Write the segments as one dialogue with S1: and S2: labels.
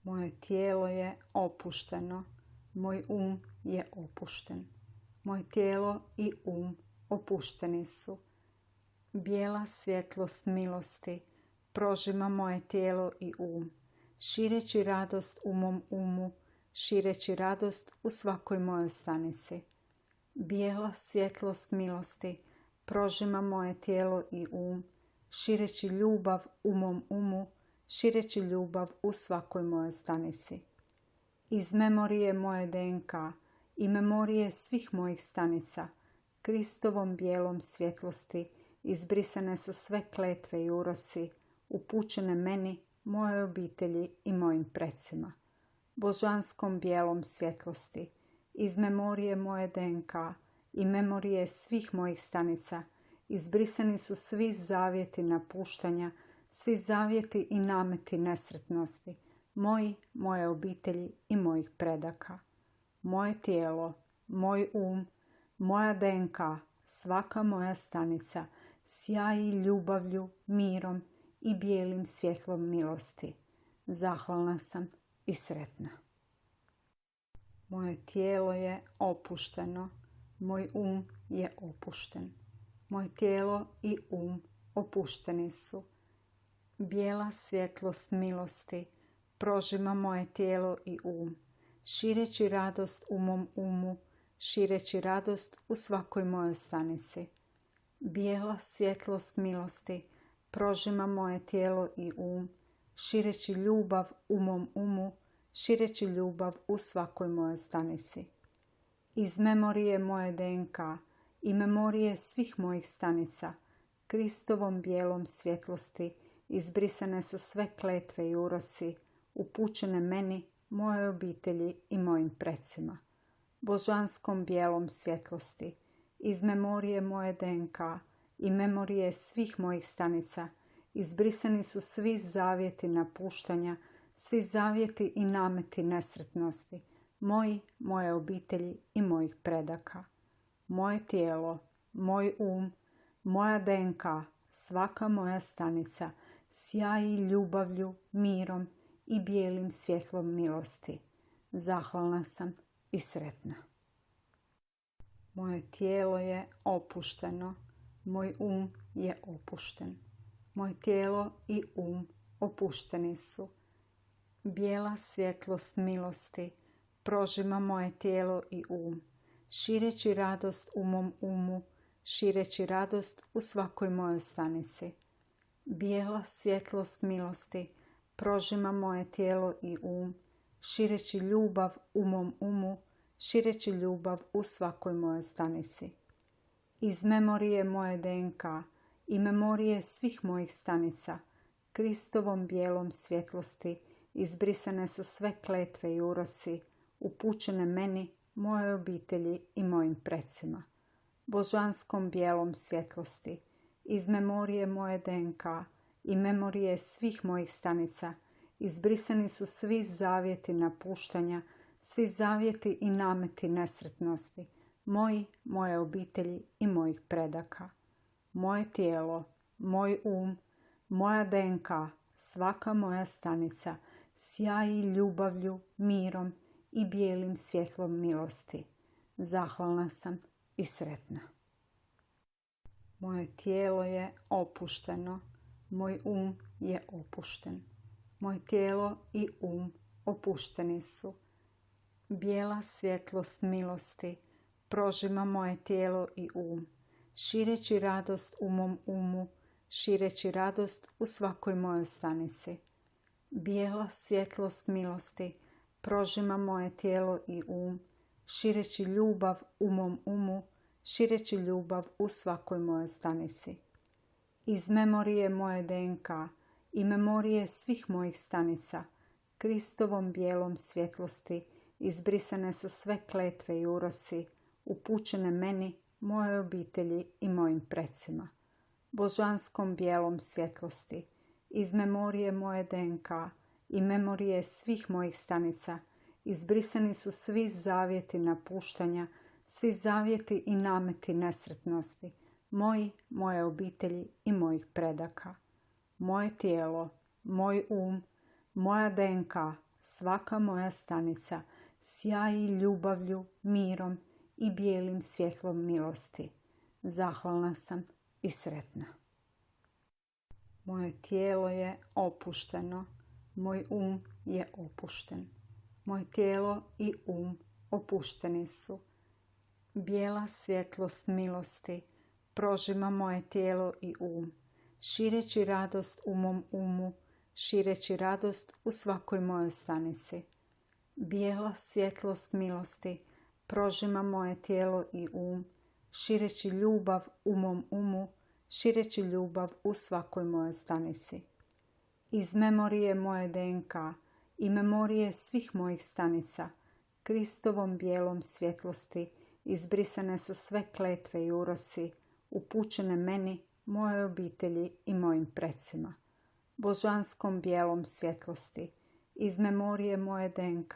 S1: Moje tijelo je opušteno, moj je opušten. Moje tijelo i opušteni su. Bijela svjetlost milosti prožima moje tijelo i šireći radost u mom šireći radost u svakoj mojoj stanici. Bijela svjetlost milosti prožima moje tijelo i šireći ljubav u mom šireći ljubav u svakoj mojoj stanici. Iz memorije moje DNK i memorije svih mojih stanica, Kristovom bijelom svjetlosti, izbrisane su sve kletve i uroci, upućene meni, mojoj obitelji i mojim precima. Božanskom bijelom svjetlosti, iz memorije moje DNK i memorije svih mojih stanica, izbrisani su svi zavjeti napuštanja, svi zavjeti i nameti nesretnosti, moje obitelji i mojih predaka. Moje tijelo, moj moja DNK, svaka moja stanica, sjaji ljubavlju, mirom i bijelim svjetlom milosti. Zahvalna sam i sretna. Moje tijelo je opušteno, moj je opušten. Moje tijelo i opušteni su. Bijela svjetlost milosti prožima moje tijelo i šireći radost u mom šireći radost u svakoj mojoj stanici. Bijela svjetlost milosti prožima moje tijelo i šireći ljubav u mom šireći ljubav u svakoj mojoj stanici. Iz memorije moje DNK i memorije svih mojih stanica, Kristovom bijelom svjetlosti, izbrisane su sve kletve i uroci, upućene meni, mojoj obitelji i mojim precima. Božanskom bijelom svjetlosti, iz memorije moje DNK i memorije svih mojih stanica, izbrisani su svi zavjeti napuštanja, svi zavjeti i nameti nesretnosti, moje obitelji i mojih predaka. Moje tijelo, moj moja DNK, svaka moja stanica, sjaji ljubavlju, mirom i bijelim svjetlom milosti. Zahvalna sam i sretna. Moje tijelo je opušteno, moj je opušten. Moje tijelo i opušteni su. Bijela svjetlost milosti prožima moje tijelo i šireći radost u mom šireći radost u svakoj mojoj stanici. Bijela svjetlost milosti prožima moje tijelo i šireći ljubav u mom šireći ljubav u svakoj mojoj stanici. Iz memorije moje DNK i memorije svih mojih stanica, Kristovom bijelom svjetlosti, izbrisane su sve kletve i uroci, upućene meni, mojoj obitelji i mojim precima. Božanskom bijelom svjetlosti, iz memorije moje DNK i memorije svih mojih stanica, izbrisani su svi zavjeti napuštanja, svi zavjeti i nameti nesretnosti, moje obitelji i mojih predaka. Moje tijelo, moj moja DNK, svaka moja stanica, sjaji ljubavlju, mirom i bijelim svjetlom milosti. Zahvalna sam i sretna. Moje tijelo je opušteno, moj je opušten. Moje tijelo i opušteni su. Bijela svjetlost milosti prožima moje tijelo i šireći radost u mom šireći radost u svakoj mojoj stanici. Bijela svjetlost milosti prožima moje tijelo i šireći ljubav u mom šireći ljubav u svakoj mojoj stanici. Iz memorije moje DNK i memorije svih mojih stanica, Kristovom bijelom svjetlosti, izbrisane su sve kletve i uroci, upućene meni, mojoj obitelji i mojim precima. Božanskom bijelom svjetlosti, iz memorije moje DNK i memorije svih mojih stanica, izbrisani su svi zavjeti napuštanja, svi zavjeti i nameti nesretnosti, moje obitelji i mojih predaka. Moje tijelo, moj moja DNK, svaka moja stanica sjaji ljubavlju, mirom i bijelim svjetlom milosti. Zahvalna sam i sretna. Moje tijelo je opušteno, moj je opušten. Moje tijelo i opušteni su. Bijela svjetlost milosti prožima moje tijelo i šireći radost u mom šireći radost u svakoj mojoj stanici. Bijela svjetlost milosti prožima moje tijelo i šireći ljubav u mom šireći ljubav u svakoj mojoj stanici. Iz memorije moje DNK i memorije svih mojih stanica, Kristovom bijelom svjetlosti, izbrisane su sve kletve i uroci, upućene meni, mojoj obitelji i mojim precima. Božanskom bijelom svjetlosti, iz memorije moje DNK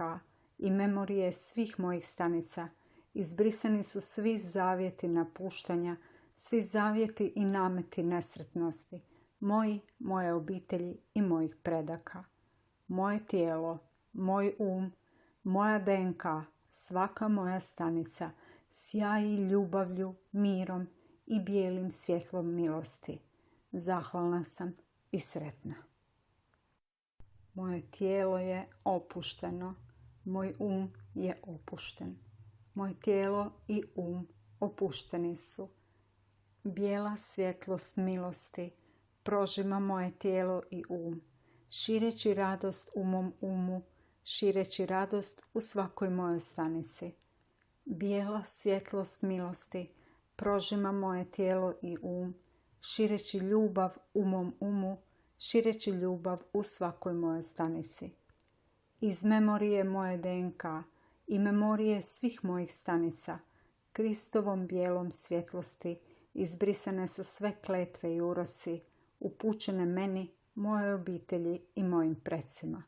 S1: i memorije svih mojih stanica, izbrisani su svi zavjeti napuštanja, svi zavjeti i nameti nesretnosti, moje obitelji i mojih predaka. Moje tijelo, moj moja DNK, svaka moja stanica sjaji ljubavlju, mirom i bijelim svjetlom milosti. Zahvalna sam i sretna. Moje tijelo je opušteno, moj je opušten. Moje tijelo i opušteni su. Bijela svjetlost milosti prožima moje tijelo i šireći radost u mom šireći radost u svakoj mojoj stanici. Bijela svjetlost milosti prožima moje tijelo i šireći ljubav u mom šireći ljubav u svakoj mojoj stanici. Iz memorije moje DNK i memorije svih mojih stanica, Kristovom bijelom svjetlosti, izbrisane su sve kletve i uroci, upućene meni, mojoj obitelji i mojim precima.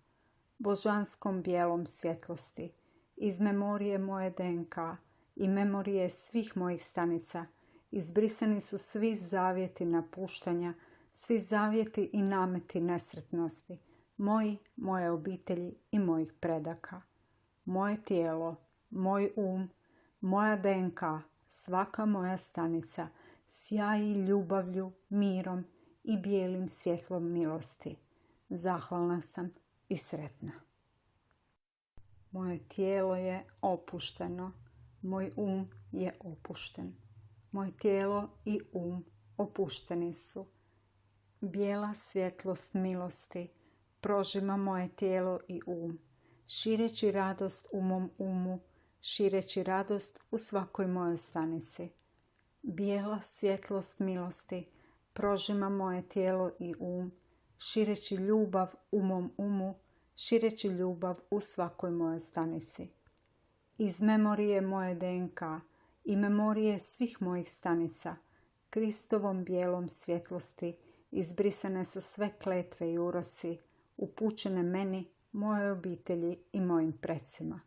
S1: Božanskom bijelom svjetlosti, iz memorije moje DNK i memorije svih mojih stanica, izbrisani su svi zavjeti napuštanja, svi zavjeti i nameti nesretnosti, moje obitelji i mojih predaka. Moje tijelo, moj moja DNK, svaka moja stanica sjaji ljubavlju, mirom i bijelim svjetlom milosti. Zahvalna sam i sretna. Moje tijelo je opušteno, moj je opušten. Moje tijelo i opušteni su. Bijela svjetlost milosti prožima moje tijelo i šireći radost u mom šireći radost u svakoj mojoj stanici. Bijela svjetlost milosti prožima moje tijelo i šireći ljubav u mom šireći ljubav u svakoj mojoj stanici. Iz memorije moje DNK i memorije svih mojih stanica, Kristovom bijelom svjetlosti, izbrisane su sve kletve i uroci, upućene meni, mojoj obitelji i mojim precima.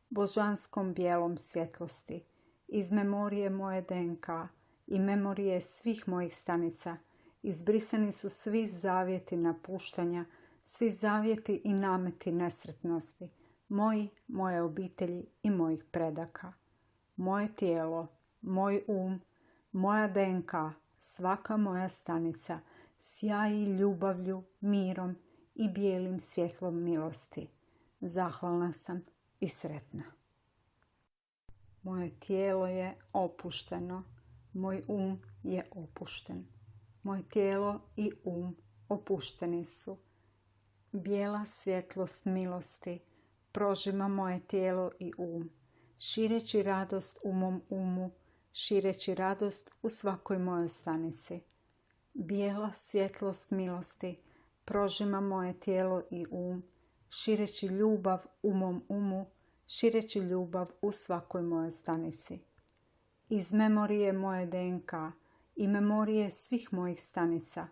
S1: Božanskom bijelom svjetlosti, iz memorije moje DNK i memorije svih mojih stanica, izbrisani su svi zavjeti napuštanja, svi zavjeti i nameti nesretnosti, moje obitelji i mojih predaka. Moje tijelo, moj moja DNK, svaka moja stanica sjaji ljubavlju, mirom i bijelim svjetlom milosti. Zahvalna sam i sretna. Moje tijelo je opušteno, moj je opušten. Moje tijelo i opušteni su. Bijela svjetlost milosti prožima moje tijelo i šireći radost u mom šireći radost u svakoj mojoj stanici. Bijela svjetlost milosti prožima moje tijelo i šireći ljubav u mom šireći ljubav u svakoj mojoj stanici. Iz memorije moje DNK i memorije svih mojih stanica,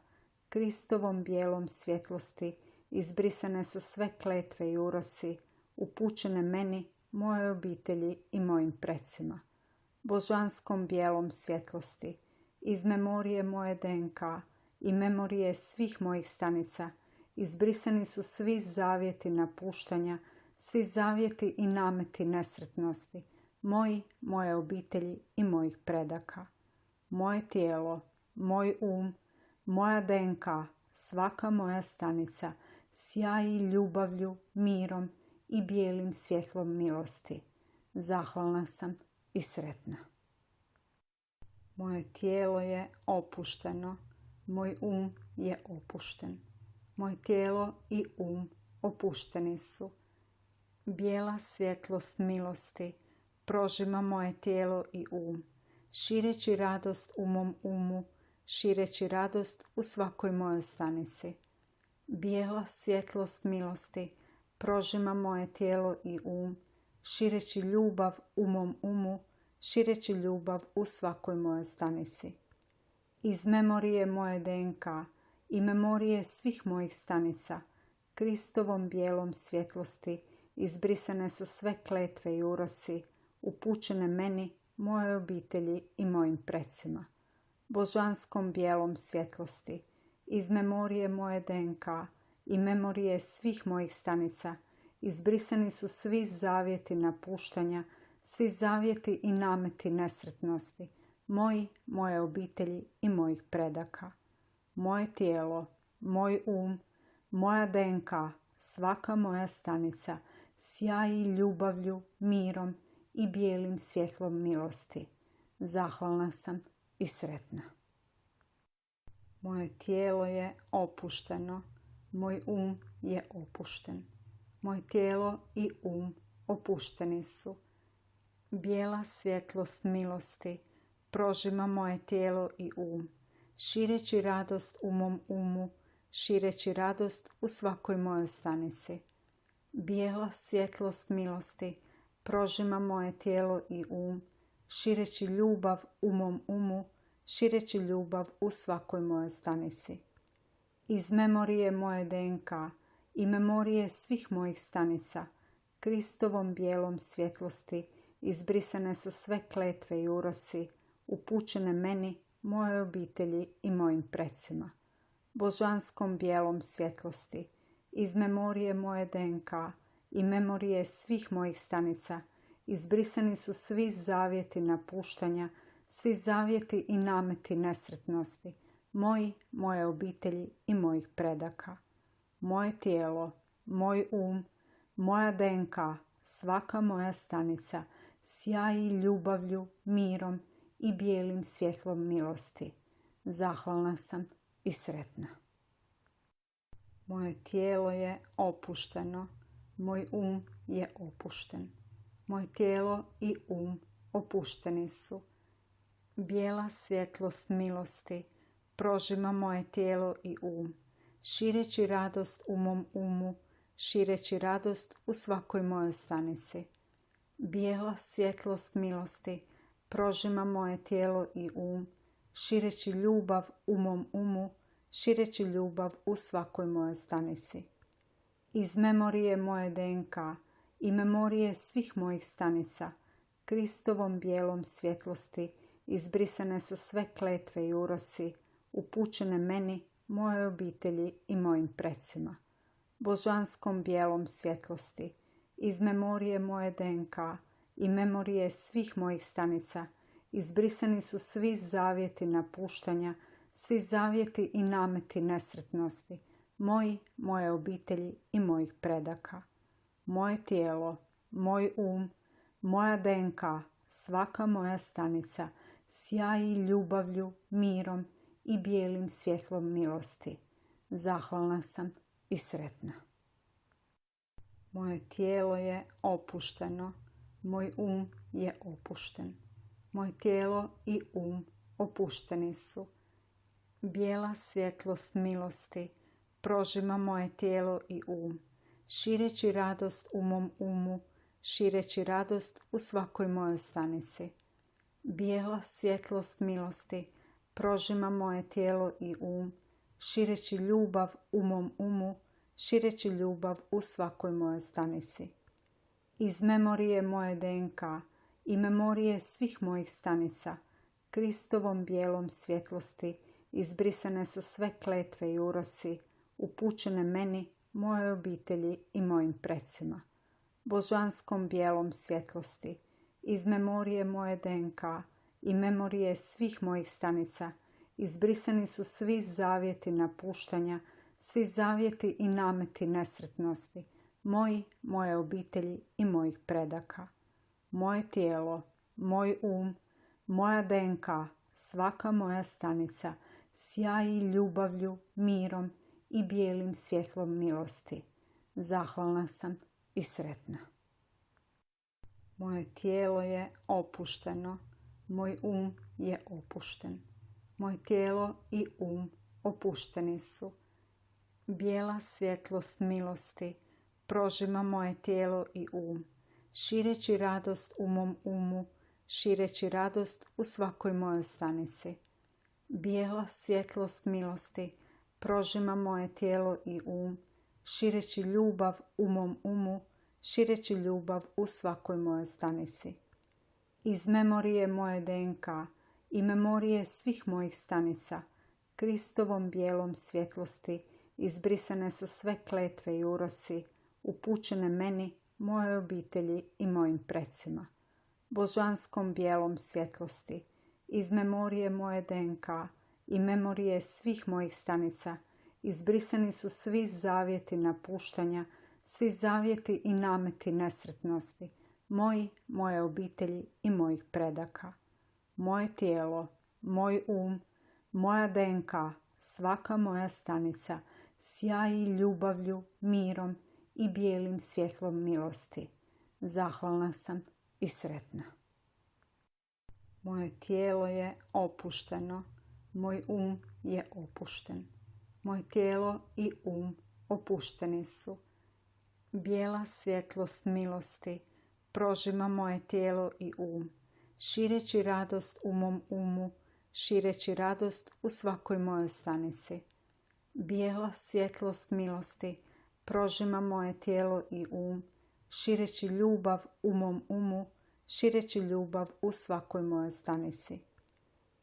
S1: Kristovom bijelom svjetlosti, izbrisane su sve kletve i uroci, upućene meni, mojoj obitelji i mojim precima. Božanskom bijelom svjetlosti, iz memorije moje DNK i memorije svih mojih stanica, izbrisani su svi zavjeti napuštanja, svi zavjeti i nameti nesretnosti, moji, moje obitelji i mojih predaka. Moje tijelo, moj moja DNK, svaka moja stanica sjaji ljubavlju, mirom i bijelim svjetlom milosti. Zahvalna sam i sretna. Moje tijelo je opušteno, moj je opušten. Moje tijelo i opušteni su. Bijela svjetlost milosti prožima moje tijelo i šireći radost u mom šireći radost u svakoj mojoj stanici. Bijela svjetlost milosti prožima moje tijelo i šireći ljubav u mom šireći ljubav u svakoj mojoj stanici. Iz memorije moje DNK i memorije svih mojih stanica, Kristovom bijelom svjetlosti, izbrisane su sve kletve i uroci, upućene meni, mojoj obitelji i mojim precima. Božanskom bijelom svjetlosti, iz memorije moje DNK i memorije svih mojih stanica, izbrisani su svi zavjeti napuštanja, svi zavjeti i nameti nesretnosti, moji, moje obitelji i mojih predaka. Moje tijelo, moj moja DNK, svaka moja stanica sjaji ljubavlju, mirom i bijelim svjetlom milosti. Zahvalna sam i sretna. Moje tijelo je opušteno, moj je opušten. Moje tijelo i opušteni su. Bijela svjetlost milosti prožima moje tijelo i šireći radost u mom šireći radost u svakoj mojoj stanici. Bijela svjetlost milosti prožima moje tijelo i šireći ljubav u mom šireći ljubav u svakoj mojoj stanici. Iz memorije moje DNK i memorije svih mojih stanica, Kristovom bijelom svjetlosti, izbrisane su sve kletve i uroci, upućene meni, mojoj obitelji i mojim precima. Božanskom bijelom svjetlosti, iz memorije moje DNK i memorije svih mojih stanica, izbrisani su svi zavjeti napuštanja, svi zavjeti i nameti nesretnosti, moji, moje obitelji i mojih predaka. Moje tijelo, moj moja DNK, svaka moja stanica sjaji ljubavlju, mirom i bijelim svjetlom milosti. Zahvalna sam i sretna. Moje tijelo je opušteno, moj je opušten. Moje tijelo i opušteni su. Bijela svjetlost milosti prožima moje tijelo i šireći radost u mom šireći radost u svakoj mojoj stanici. Bijela svjetlost milosti prožima moje tijelo i šireći ljubav u mom šireći ljubav u svakoj mojoj stanici. Iz memorije moje DNK i memorije svih mojih stanica, Kristovom bijelom svjetlosti, izbrisane su sve kletve i uroci, upućene meni, mojoj obitelji i mojim precima. Božanskom bijelom svjetlosti, iz memorije moje DNK i memorije svih mojih stanica, izbrisani su svi zavjeti napuštanja, svi zavjeti i nameti nesretnosti, moji, moje obitelji i mojih predaka. Moje tijelo, moj moja DNK, svaka moja stanica sjaji ljubavlju, mirom i bijelim svjetlom milosti. Zahvalna sam i sretna. Moje tijelo je opušteno, moj je opušten. Moje tijelo i opušteni su. Bijela svjetlost milosti prožima moje tijelo i šireći radost u mom šireći radost u svakoj mojoj stanici. Bijela svjetlost milosti prožima moje tijelo i šireći ljubav u mom šireći ljubav u svakoj mojoj stanici. Iz memorije moje DNK i memorije svih mojih stanica, Kristovom bijelom svjetlosti, izbrisane su sve kletve i uroci, upućene meni, mojoj obitelji i mojim precima. Božanskom bijelom svjetlosti, iz memorije moje DNK i memorije svih mojih stanica, izbrisani su svi zavjeti napuštanja, svi zavjeti i nameti nesretnosti, moje obitelji i mojih predaka. Moje tijelo, moj moja DNK, svaka moja stanica, sjaji ljubavlju, mirom i bijelim svjetlom milosti. Zahvalna sam i sretna. Moje tijelo je opušteno, moj je opušten. Moje tijelo i opušteni su. Bijela svjetlost milosti prožima moje tijelo i šireći radost u mom šireći radost u svakoj mojoj stanici. Bijela svjetlost milosti prožima moje tijelo i šireći ljubav u mom šireći ljubav u svakoj mojoj stanici. Iz memorije moje DNK i memorije svih mojih stanica, Kristovom bijelom svjetlosti, izbrisane su sve kletve i uroci, upućene meni, mojoj obitelji i mojim precima. Božanskom bijelom svjetlosti, iz memorije moje DNK i memorije svih mojih stanica, izbrisani su svi zavjeti napuštanja, svi zavjeti i nameti nesretnosti, moje obitelji i mojih predaka. Moje tijelo, moj moja DNK, svaka moja stanica, sjaji ljubavlju, mirom i bijelim svjetlom milosti. Zahvalna sam i sretna. Moje tijelo je opušteno, moj je opušten. Moje tijelo i opušteni su. Bijela svjetlost milosti prožima moje tijelo i šireći radost u mom šireći radost u svakoj mojoj stanici. Bijela svjetlost milosti prožima moje tijelo i šireći ljubav u mom šireći ljubav u svakoj mojoj stanici.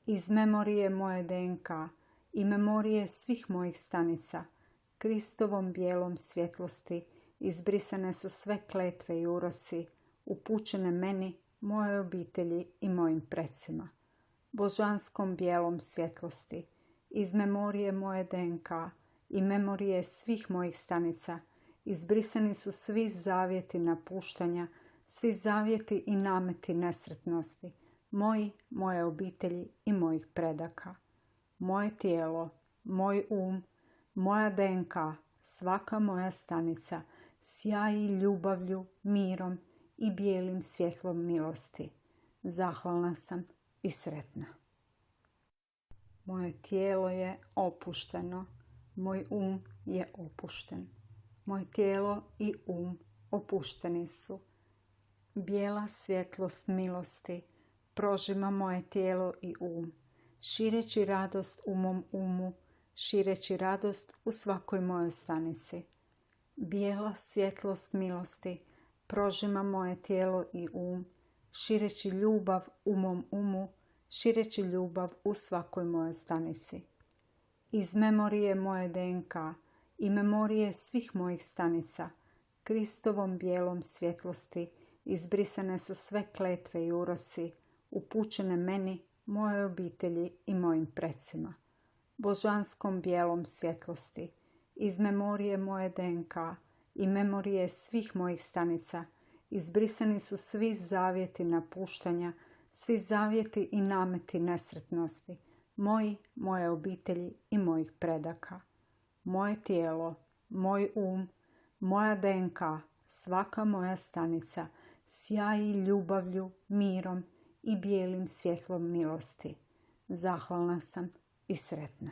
S1: Iz memorije moje DNK i memorije svih mojih stanica, Kristovom bijelom svjetlosti, izbrisane su sve kletve i uroci, upućene meni, mojoj obitelji i mojim precima. Božanskom bijelom svjetlosti, iz memorije moje DNK i memorije svih mojih stanica, izbrisani su svi zavjeti napuštanja, svi zavjeti i nameti nesretnosti, moje obitelji i mojih predaka. Moje tijelo, moj moja DNK, svaka moja stanica, sjaji ljubavlju, mirom i bijelim svjetlom milosti. Zahvalna sam i sretna. Moje tijelo je opušteno, moj je opušten. Moje tijelo i opušteni su. Bijela svjetlost milosti prožima moje tijelo i šireći radost u mom šireći radost u svakoj mojoj stanici. Bijela svjetlost milosti prožima moje tijelo i šireći ljubav u mom šireći ljubav u svakoj mojoj stanici. Iz memorije moje DNK i memorije svih mojih stanica, Kristovom bijelom svjetlosti, izbrisane su sve kletve i uroci, upućene meni, mojoj obitelji i mojim precima. Božanskom bijelom svjetlosti, iz memorije moje DNK i memorije svih mojih stanica, izbrisani su svi zavjeti napuštanja, svi zavjeti i nameti nesretnosti, moje obitelji i mojih predaka. Moje tijelo, moj moja DNK, svaka moja stanica, sjaji ljubavlju, mirom i bijelim svjetlom milosti. Zahvalna sam i sretna.